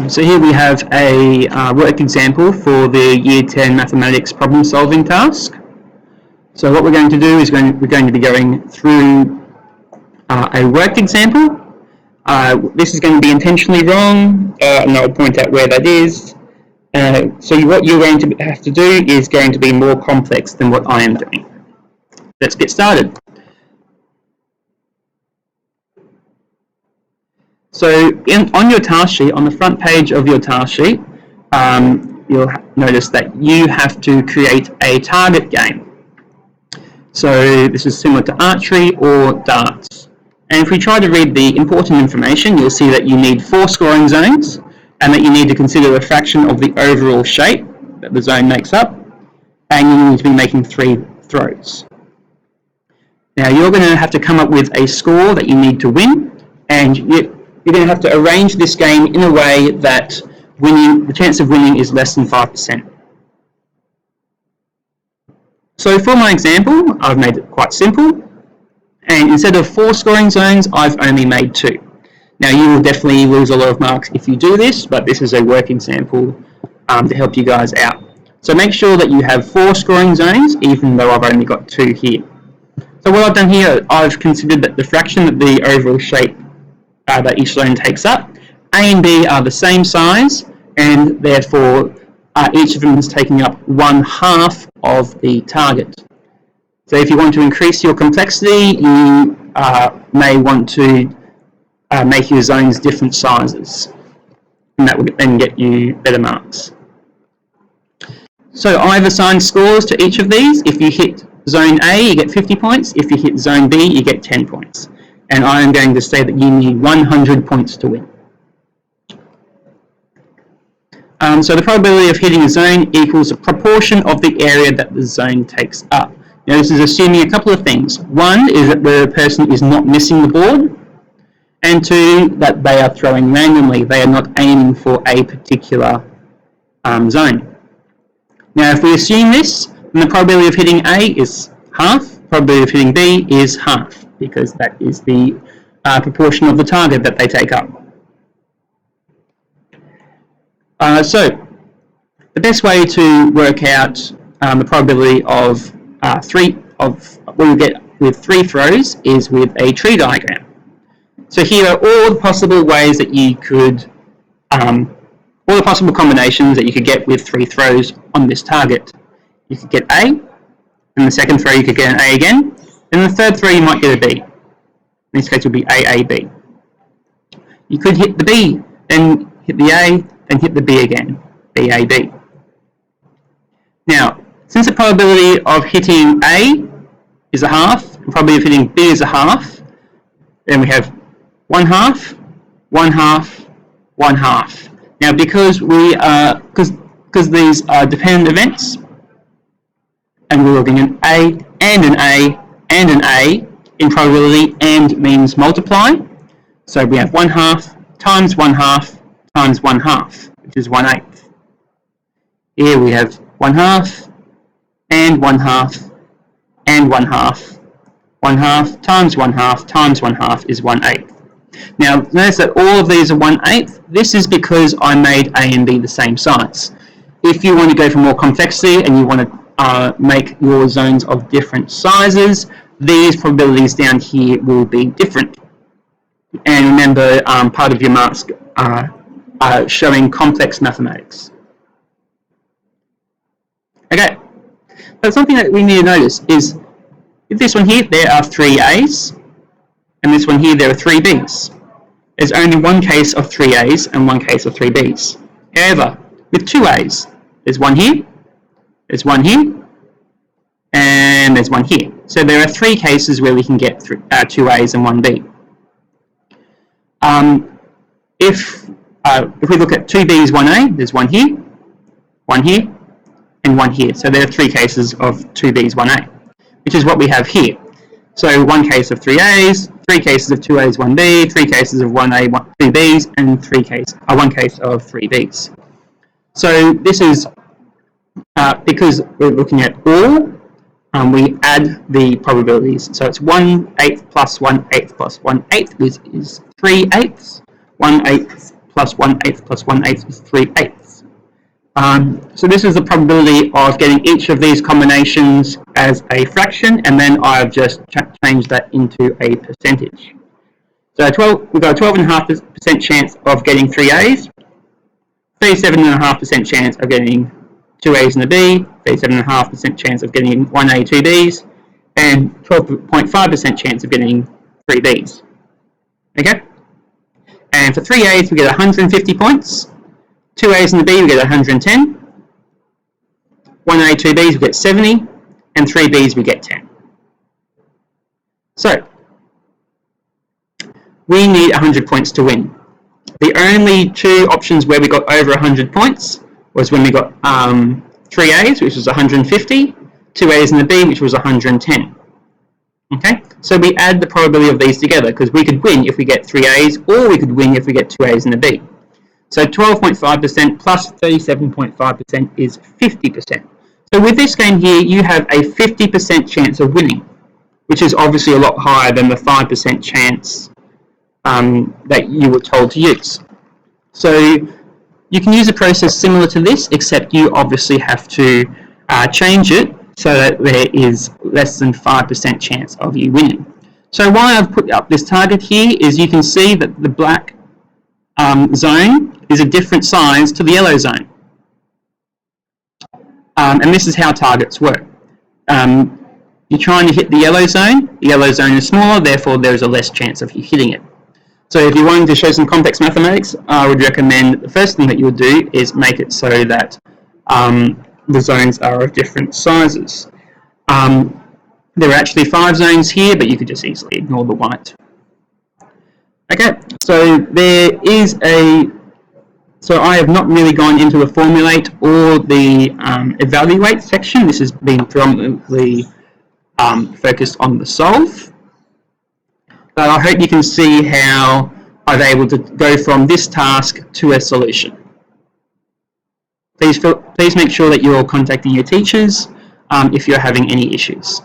So here we have a work example for the Year 10 Mathematics problem solving task. So what we're going to do is we're going to be going through a worked example. This is going to be intentionally wrong, and I'll point out where that is. So what you're going to have to do is going to be more complex than what I am doing. Let's get started. So on your task sheet, on the front page of your task sheet, you'll notice that you have to create a target game. So this is similar to archery or darts. And if we try to read the important information, you'll see that you need 4 scoring zones and that you need to consider a fraction of the overall shape that the zone makes up, and you need to be making 3 throws. Now you're going to have to come up with a score that you need to win, and you're going to have to arrange this game in a way that the chance of winning is less than 5%. So for my example, I've made it quite simple, and instead of 4 scoring zones, I've only made 2. Now you will definitely lose a lot of marks if you do this, but this is a working sample to help you guys out. So make sure that you have 4 scoring zones, even though I've only got 2 here. So what I've done here, I've considered that the fraction of the overall shape that each zone takes up, A and B are the same size, and therefore each of them is taking up 1/2 of the target. So if you want to increase your complexity, you may want to make your zones different sizes, and that will then get you better marks. So I've assigned scores to each of these. If you hit zone A, you get 50 points. If you hit zone B, you get 10 points. And I am going to say that you need 100 points to win. So the probability of hitting a zone equals a proportion of the area that the zone takes up. Now this is assuming a couple of things. One is that the person is not missing the board, and 2, that they are throwing randomly. They are not aiming for a particular zone. Now if we assume this, then the probability of hitting A is half, probability of hitting B is half, because that is the proportion of the target that they take up. So the best way to work out the probability of what you get with 3 throws is with a tree diagram. So here are all the possible ways that you could, all the possible combinations that you could get with 3 throws on this target. You could get A, and the second throw you could get an A again, and the third throw you might get a B. In this case it would be AAB. You could hit the B, then hit the A, then hit the B again, BAB. Now, since the probability of hitting A is a half, and probability of hitting B is a half, then we have 1/2, 1/2, 1/2. Now, because these are dependent events, and we're looking at A and an A and an A in probability, and means multiply. So we have 1/2 times 1/2 times 1/2, which is 1/8. Here we have 1/2 and 1/2 and 1/2. 1/2 times 1/2 times 1/2 is 1/8. Now notice that all of these are 1/8. This is because I made A and B the same size. If you want to go for more complexity and you want to make your zones of different sizes, these probabilities down here will be different. And remember, part of your marks are showing complex mathematics. Okay, but something that we need to notice is, with this one here, there are 3 A's, and this one here, there are 3 B's. There's only one case of 3 A's and one case of 3 B's. However, with 2 A's, there's one here, there's one here, and there's one here. So there are 3 cases where we can get 2 A's and 1 B. If we look at 2 B's, 1 A, there's one here, and one here. So there are 3 cases of 2 B's, 1 A, which is what we have here. So one case of 3 A's, 3 cases of 2 A's, 1 B, 3 cases of 1 A, 2 B's, and one case of 3 B's. So this is because we're looking at all, we add the probabilities. So it's 1/8 plus 1/8 plus 1/8 is 3/8. 1/8 plus 1/8 plus 1/8 is 3/8. So this is the probability of getting each of these combinations as a fraction, and then I've just changed that into a percentage. So we've got a 12.5% chance of getting 3 A's, 37.5% chance of getting 2 A's and a B, 37.5% chance of getting 1 A, 2 B's, and 12.5% chance of getting 3 B's. Okay? And for 3 A's, we get 150 points. 2 A's and a B, we get 110. 1 A, 2 B's, we get 70. And 3 B's, we get 10. So, we need 100 points to win. The only two options where we got over 100 points was when we got 3 A's, which was 150, 2 A's and a B, which was 110. Okay, so we add the probability of these together because we could win if we get 3 A's, or we could win if we get 2 A's and a B. So 12.5% plus 37.5% is 50%. So with this game here, you have a 50% chance of winning, which is obviously a lot higher than the 5% chance that you were told to use. So you can use a process similar to this, except you obviously have to change it so that there is less than 5% chance of you winning. So why I've put up this target here is you can see that the black zone is a different size to the yellow zone. And this is how targets work. You're trying to hit the yellow zone is smaller, therefore there is a less chance of you hitting it. So if you're wanting to show some complex mathematics, I would recommend the first thing that you would do is make it so that the zones are of different sizes. There are actually 5 zones here, but you could just easily ignore the white. Okay, so there is so I have not really gone into the formulate or the evaluate section. This has been predominantly focused on the solve. But I hope you can see how I'm able to go from this task to a solution. Please make sure that you're contacting your teachers if you're having any issues.